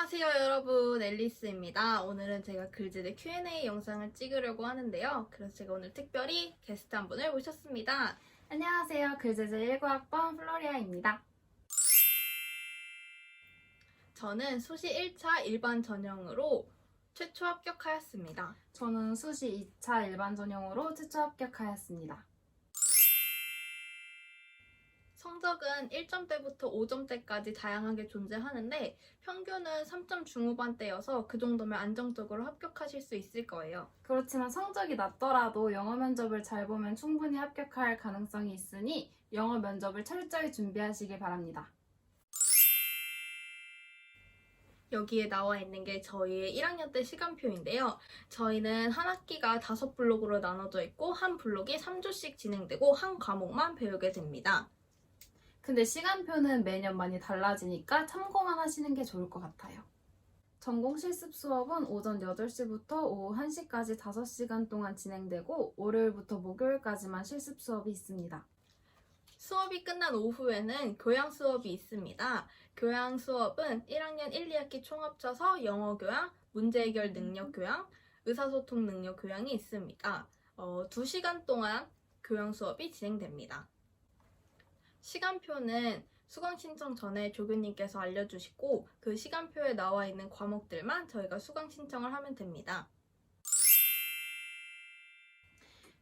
안녕하세요 여러분, 앨리스입니다. 오늘은 제가 글재대 Q&A 영상을 찍으려고 하는데요. 그래서 제가 오늘 특별히 게스트 한 분을 모셨습니다. 안녕하세요. 글재재 19학번 플로리아입니다. 저는 수시 1차 일반 전형으로 최초 합격하였습니다. 저는 수시 2차 일반 전형으로 최초 합격하였습니다. 성적은 1점대부터 5점대까지 다양하게 존재하는데 평균은 3점 중후반대여서 그 정도면 안정적으로 합격하실 수 있을 거예요. 그렇지만 성적이 낮더라도 영어 면접을 잘 보면 충분히 합격할 가능성이 있으니 영어 면접을 철저히 준비하시길 바랍니다. 여기에 나와 있는 게 저희의 1학년 때 시간표인데요. 저희는 한 학기가 5블록으로 나눠져 있고 한 블록이 3주씩 진행되고 한 과목만 배우게 됩니다. 근데 시간표는 매년 많이 달라지니까 참고만 하시는 게 좋을 것 같아요. 전공 실습 수업은 오전 8시부터 오후 1시까지 5시간 동안 진행되고 월요일부터 목요일까지만 실습 수업이 있습니다. 수업이 끝난 오후에는 교양 수업이 있습니다. 교양 수업은 1학년 1, 2학기 총 합쳐서 영어 교양, 문제 해결 능력 교양, 의사소통 능력 교양이 있습니다. 2시간 동안 교양 수업이 진행됩니다. 시간표는 수강 신청 전에 조교님께서 알려주시고 그 시간표에 나와 있는 과목들만 저희가 수강 신청을 하면 됩니다.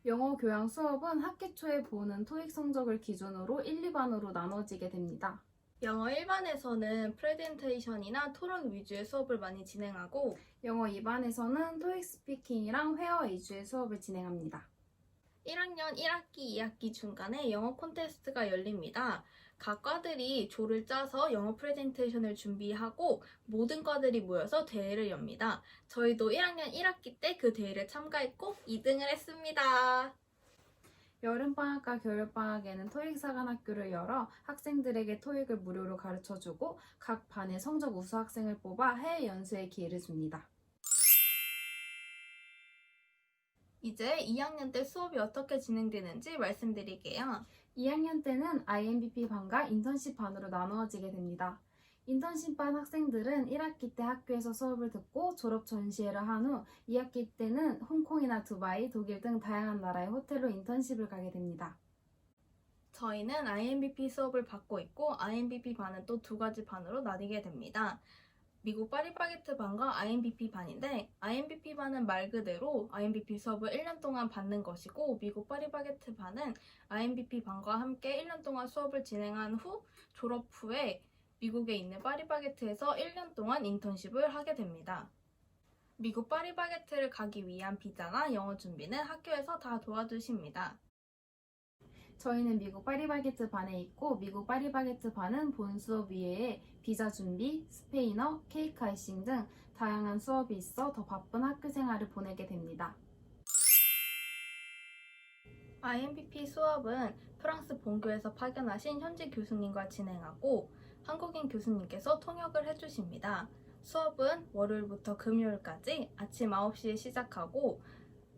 영어 교양 수업은 학기 초에 보는 토익 성적을 기준으로 1, 2반으로 나눠지게 됩니다. 영어 1반에서는 프레젠테이션이나 토론 위주의 수업을 많이 진행하고 영어 2반에서는 토익 스피킹이랑 회화 위주의 수업을 진행합니다. 1학년 1학기, 2학기 중간에 영어 콘테스트가 열립니다. 각 과들이 조를 짜서 영어 프레젠테이션을 준비하고 모든 과들이 모여서 대회를 엽니다. 저희도 1학년 1학기 때 그 대회를 참가했고 2등을 했습니다. 여름방학과 겨울방학에는 토익 사관학교를 열어 학생들에게 토익을 무료로 가르쳐주고 각 반의 성적 우수 학생을 뽑아 해외 연수의 기회를 줍니다. 이제 2학년 때 수업이 어떻게 진행되는지 말씀드릴게요. 2학년 때는 IMBP 반과 인턴십 반으로 나누어지게 됩니다. 인턴십 반 학생들은 1학기 때 학교에서 수업을 듣고 졸업 전시회를 한 후 2학기 때는 홍콩이나 두바이, 독일 등 다양한 나라의 호텔로 인턴십을 가게 됩니다. 저희는 IMBP 수업을 받고 있고 IMBP 반은 또 2가지 반으로 나뉘게 됩니다. 미국 파리바게트 반과 IMBP 반인데 IMBP 반은 말 그대로 IMBP 수업을 1년 동안 받는 것이고 미국 파리바게트 반은 IMBP 반과 함께 1년 동안 수업을 진행한 후 졸업 후에 미국에 있는 파리바게트에서 1년 동안 인턴십을 하게 됩니다. 미국 파리바게트를 가기 위한 비자나 영어 준비는 학교에서 다 도와주십니다. 저희는 미국 파리바게트 반에 있고 미국 파리바게트 반은 본 수업 이외에 비자 준비, 스페인어, 케이크 아이싱 등 다양한 수업이 있어 더 바쁜 학교 생활을 보내게 됩니다. IMBP 수업은 프랑스 본교에서 파견하신 현지 교수님과 진행하고 한국인 교수님께서 통역을 해주십니다. 수업은 월요일부터 금요일까지 아침 9시에 시작하고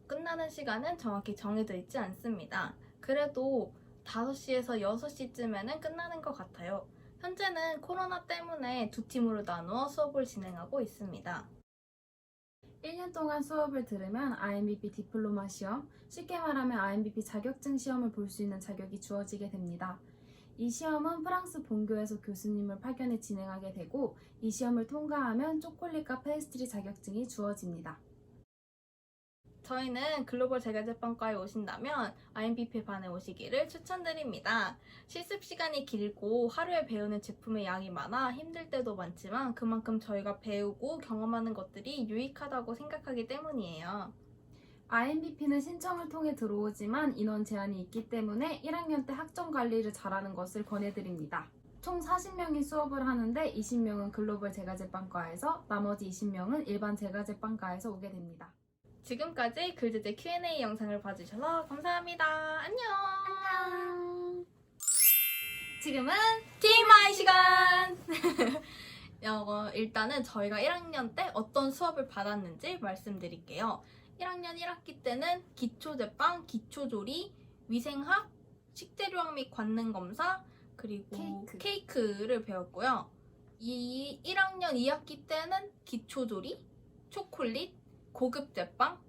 끝나는 시간은 정확히 정해져 있지 않습니다. 그래도 5시에서 6시쯤에는 끝나는 것 같아요. 현재는 코로나 때문에 2팀으로 나누어 수업을 진행하고 있습니다. 1년 동안 수업을 들으면 IMBP 디플로마 시험, 쉽게 말하면 IMBP 자격증 시험을 볼 수 있는 자격이 주어지게 됩니다. 이 시험은 프랑스 본교에서 교수님을 파견해 진행하게 되고 이 시험을 통과하면 초콜릿과 페이스트리 자격증이 주어집니다. 저희는 글로벌 재가제빵과에 오신다면 IMBP 반에 오시기를 추천드립니다. 실습 시간이 길고 하루에 배우는 제품의 양이 많아 힘들 때도 많지만 그만큼 저희가 배우고 경험하는 것들이 유익하다고 생각하기 때문이에요. IMBP는 신청을 통해 들어오지만 인원 제한이 있기 때문에 1학년 때 학점 관리를 잘하는 것을 권해드립니다. 총 40명이 수업을 하는데 20명은 글로벌 제과제빵과에서 나머지 20명은 일반 제과제빵과에서 오게 됩니다. 지금까지 글재재 Q&A 영상을 봐주셔서 감사합니다. 안녕! 지금은 TMI 시간! 일단은 저희가 1학년 때 어떤 수업을 받았는지 말씀드릴게요. 1학년 1학기 때는 기초제빵, 기초조리, 위생학, 식재료학 및 관능검사, 그리고 케이크를 배웠고요. 이 1학년 2학기 때는 기초조리, 초콜릿, 고급 제빵,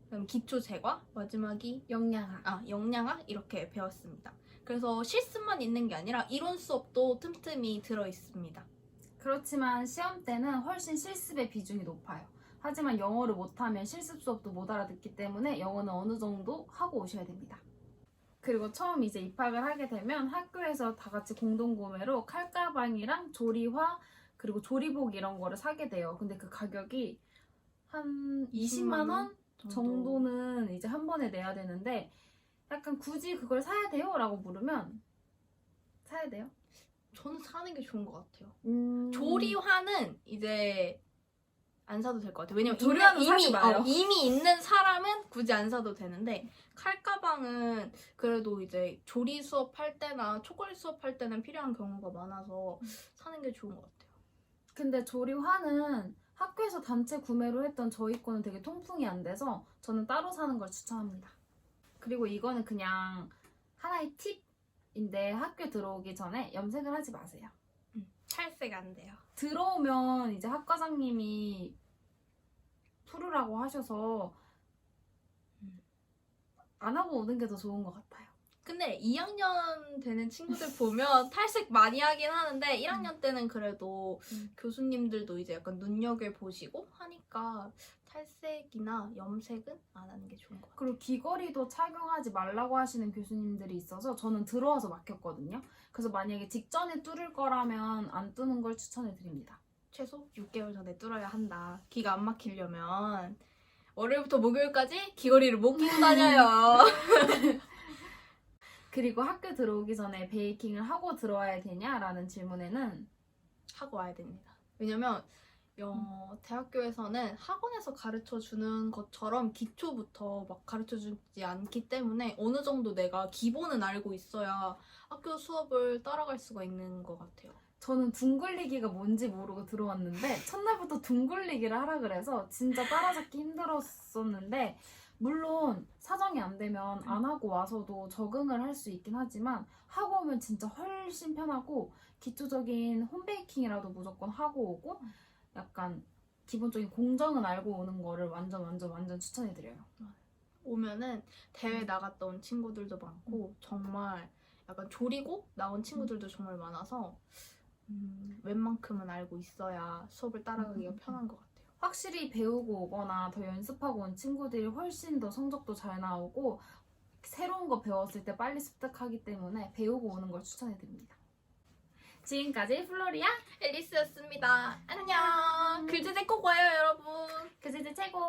그다음 기초 제과, 마지막이 영양학. 영양학 이렇게 배웠습니다. 그래서 실습만 있는 게 아니라 이론 수업도 틈틈이 들어 있습니다. 그렇지만 시험 때는 훨씬 실습의 비중이 높아요. 하지만 영어를 못하면 실습 수업도 못 알아듣기 때문에 영어는 어느 정도 하고 오셔야 됩니다. 그리고 처음 이제 입학을 하게 되면 학교에서 다 같이 공동구매로 칼가방이랑 조리화 그리고 조리복 이런 거를 사게 돼요. 근데 그 가격이 한 20만 원 정도는 이제 한 번에 내야 되는데 약간 굳이 그걸 사야 돼요? 라고 물으면 사야 돼요? 저는 사는 게 좋은 것 같아요. 음... 조리화는 이제 안 사도 될 것 같아요. 왜냐면 조리화는 사지 마요. 이미 있는 사람은 굳이 안 사도 되는데 칼가방은 그래도 이제 조리 수업할 때나 초콜릿 수업할 때는 필요한 경우가 많아서 사는 게 좋은 것 같아요. 근데 조리화는 학교에서 단체 구매로 했던 저희 거는 되게 통풍이 안 돼서 저는 따로 사는 걸 추천합니다. 그리고 이거는 그냥 하나의 팁인데 학교 들어오기 전에 염색을 하지 마세요. 탈색 안 돼요. 들어오면 이제 학과장님이 풀으라고 하셔서 안 하고 오는 게 더 좋은 것 같아요. 근데 2학년 되는 친구들 보면 탈색 많이 하긴 하는데 1학년 때는 그래도 교수님들도 이제 약간 눈여겨보시고 하니까 탈색이나 염색은 안 하는 게 좋은 것 같아요. 그리고 귀걸이도 착용하지 말라고 하시는 교수님들이 있어서 저는 들어와서 맡겼거든요. 그래서 만약에 직전에 뚫을 거라면 안 뚫는 걸 추천해 드립니다. 최소 6개월 전에 뚫어야 한다. 귀가 안 막히려면 월요일부터 목요일까지 귀걸이를 못 끼고 다녀요. 그리고 학교 들어오기 전에 베이킹을 하고 들어와야 되냐라는 질문에는 하고 와야 됩니다. 왜냐면 대학교에서는 학원에서 가르쳐 주는 것처럼 기초부터 막 가르쳐 주지 않기 때문에 어느 정도 내가 기본은 알고 있어야 학교 수업을 따라갈 수가 있는 것 같아요. 저는 둥글리기가 뭔지 모르고 들어왔는데 첫날부터 둥글리기를 하라 그래서 진짜 따라잡기 힘들었었는데 물론 사정이 안 되면 안 하고 와서도 적응을 할 수 있긴 하지만 하고 오면 진짜 훨씬 편하고 기초적인 홈베이킹이라도 무조건 하고 오고 약간 기본적인 공정은 알고 오는 거를 완전 추천해드려요. 오면은 대회 나갔다 온 친구들도 많고 정말 약간 조리고 나온 친구들도 정말 많아서 웬만큼은 알고 있어야 수업을 따라가기가 편한 것 같아요. 확실히 배우고 오거나 더 연습하고 온 친구들이 훨씬 더 성적도 잘 나오고 새로운 거 배웠을 때 빨리 습득하기 때문에 배우고 오는 걸 추천해드립니다. 지금까지 플로리아 앨리스였습니다. 안녕. 글제제 꼭 와요, 여러분. 그제제 최고!